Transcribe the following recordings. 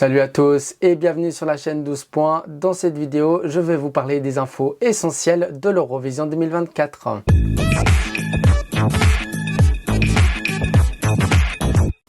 Salut à tous et bienvenue sur la chaîne 12 points. Dans cette vidéo, je vais vous parler des infos essentielles de l'Eurovision 2024.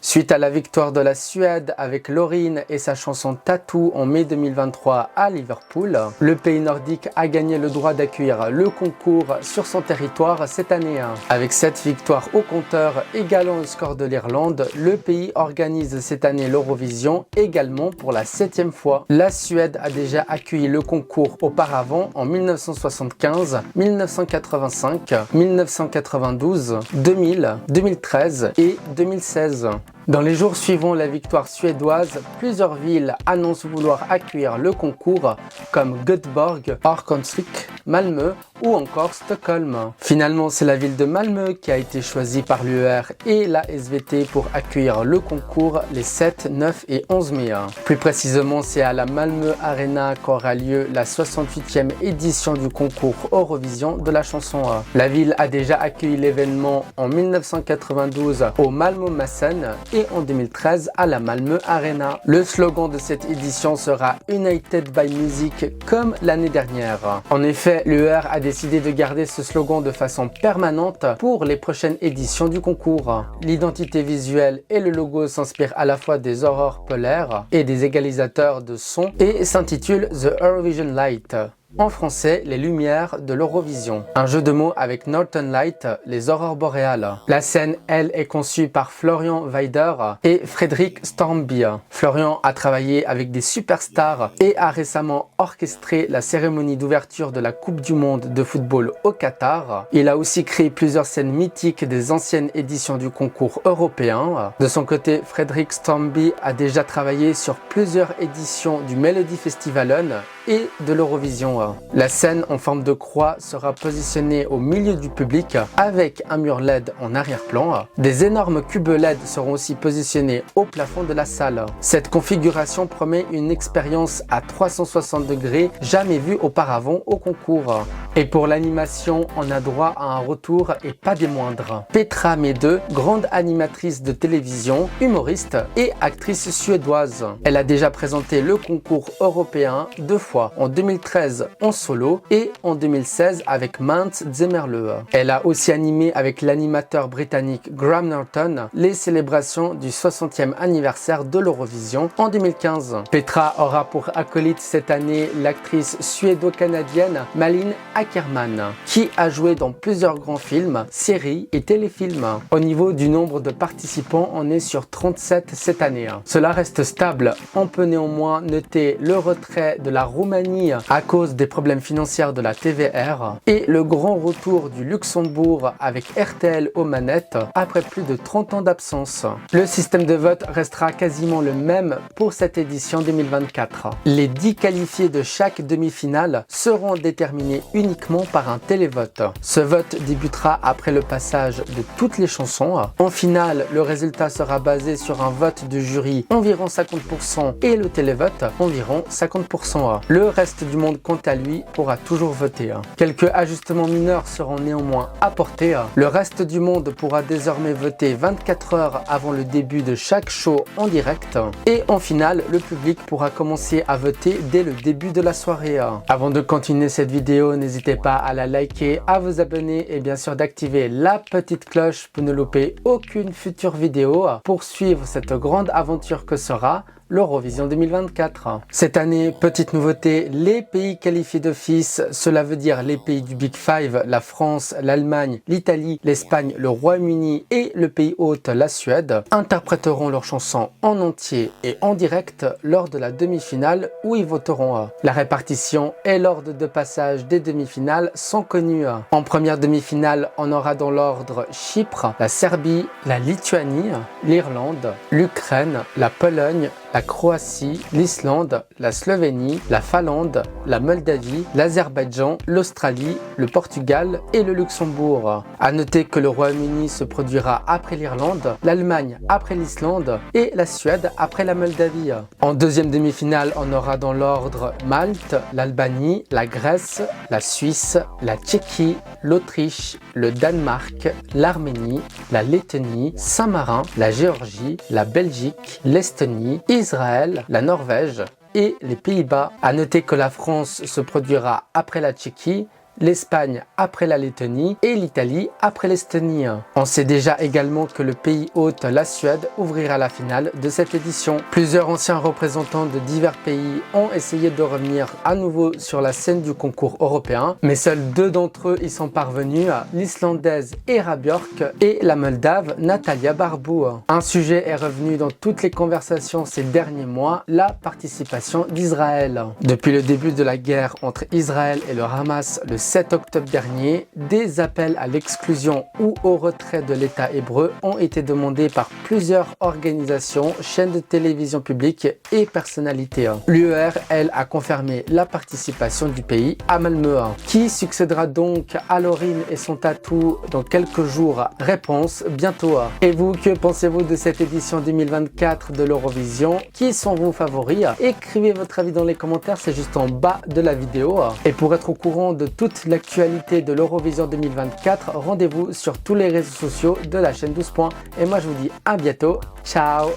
Suite à la victoire de la Suède avec Loreen et sa chanson Tattoo en mai 2023 à Liverpool, le pays nordique a gagné le droit d'accueillir le concours sur son territoire cette année. Avec cette victoire au compteur égalant le score de l'Irlande, le pays organise cette année l'Eurovision également pour la 7e fois. La Suède a déjà accueilli le concours auparavant en 1975, 1985, 1992, 2000, 2013 et 2016. Dans les jours suivant la victoire suédoise, plusieurs villes annoncent vouloir accueillir le concours comme Göteborg, Örnsköldsvik, Malmö ou encore Stockholm. Finalement, c'est la ville de Malmö qui a été choisie par l'UER et la SVT pour accueillir le concours les 7, 9 et 11 mai. Plus précisément, c'est à la Malmö Arena qu'aura lieu la 68e édition du concours Eurovision de la chanson. La ville a déjà accueilli l'événement en 1992 au Malmö Mässan et en 2013 à la Malmö Arena. Le slogan de cette édition sera United by Music comme l'année dernière. En effet, l'UER a décidé de garder ce slogan de façon permanente pour les prochaines éditions du concours. L'identité visuelle et le logo s'inspirent à la fois des aurores polaires et des égalisateurs de son et s'intitule The Eurovision Light. En français, les lumières de l'Eurovision. Un jeu de mots avec Northern Light, les aurores boréales. La scène, elle, est conçue par Florian Weider et Fredrik Stormby. Florian a travaillé avec des superstars et a récemment orchestré la cérémonie d'ouverture de la Coupe du Monde de football au Qatar. Il a aussi créé plusieurs scènes mythiques des anciennes éditions du concours européen. De son côté, Fredrik Stormby a déjà travaillé sur plusieurs éditions du Melody Festivalen et de l'Eurovision. La scène en forme de croix sera positionnée au milieu du public avec un mur LED en arrière-plan. Des énormes cubes LED seront aussi positionnés au plafond de la salle. Cette configuration promet une expérience à 360 degrés jamais vue auparavant au concours. Et pour l'animation, on a droit à un retour et pas des moindres. Petra Mede, grande animatrice de télévision, humoriste et actrice suédoise. Elle a déjà présenté le concours européen 2 fois, en 2013 en solo et en 2016 avec Mans Zemerle. Elle a aussi animé avec l'animateur britannique Graham Norton les célébrations du 60e anniversaire de l'Eurovision en 2015. Petra aura pour acolyte cette année l'actrice suédo-canadienne Malin Ackerman, qui a joué dans plusieurs grands films, séries et téléfilms. Au niveau du nombre de participants, on est sur 37 cette année. Cela reste stable. On peut néanmoins noter le retrait de la Roumanie à cause des problèmes financiers de la TVR et le grand retour du Luxembourg avec RTL aux manettes après plus de 30 ans d'absence. Le système de vote restera quasiment le même pour cette édition 2024. Les 10 qualifiés de chaque demi-finale seront déterminés uniquement par un télévote. Ce vote débutera après le passage de toutes les chansons. En finale, le résultat sera basé sur un vote de jury environ 50% et le télévote environ 50%. Le reste du monde, quant à lui, pourra toujours voter. Quelques ajustements mineurs seront néanmoins apportés. Le reste du monde pourra désormais voter 24 heures avant le début de chaque show en direct. Et en finale, le public pourra commencer à voter dès le début de la soirée. Avant de continuer cette vidéo, n'hésitez pas à la liker, à vous abonner et bien sûr d'activer la petite cloche pour ne louper aucune future vidéo pour suivre cette grande aventure que sera l'Eurovision 2024. Cette année, petite nouveauté, les pays qualifiés d'office, cela veut dire les pays du Big Five, la France, l'Allemagne, l'Italie, l'Espagne, le Royaume-Uni et le pays hôte, la Suède, interpréteront leurs chansons en entier et en direct lors de la demi-finale où ils voteront. La répartition et l'ordre de passage des demi-finales sont connus. En première demi-finale, on aura dans l'ordre Chypre, la Serbie, la Lituanie, l'Irlande, l'Ukraine, la Pologne, la Croatie, l'Islande, la Slovénie, la Finlande, la Moldavie, l'Azerbaïdjan, l'Australie, le Portugal et le Luxembourg. À noter que le Royaume-Uni se produira après l'Irlande, l'Allemagne après l'Islande et la Suède après la Moldavie. En deuxième demi-finale, on aura dans l'ordre Malte, l'Albanie, la Grèce, la Suisse, la Tchéquie, l'Autriche, le Danemark, l'Arménie, la Lettonie, Saint-Marin, la Géorgie, la Belgique, l'Estonie, Israël, la Norvège et les Pays-Bas. À noter que la France se produira après la Tchéquie, l'Espagne après la Lettonie et l'Italie après l'Estonie. On sait déjà également que le pays hôte, la Suède, ouvrira la finale de cette édition. Plusieurs anciens représentants de divers pays ont essayé de revenir à nouveau sur la scène du concours européen, mais seuls 2 d'entre eux y sont parvenus, l'Islandaise Hera Björk et la Moldave Natalia Barbu. Un sujet est revenu dans toutes les conversations ces derniers mois, la participation d'Israël. Depuis le début de la guerre entre Israël et le Hamas le 7 octobre dernier, des appels à l'exclusion ou au retrait de l'État hébreu ont été demandés par plusieurs organisations, chaînes de télévision publiques et personnalités. L'UER, elle, a confirmé la participation du pays à Malmö. Qui succédera donc à Laurine et son tatou dans quelques jours? Réponse bientôt. Et vous, que pensez-vous de cette édition 2024 de l'Eurovision? Qui sont vos favoris? Écrivez votre avis dans les commentaires, c'est juste en bas de la vidéo. Et pour être au courant de toute l'actualité de l'Eurovision 2024, rendez-vous sur tous les réseaux sociaux de la chaîne 12 points. Et moi je vous dis à bientôt, ciao.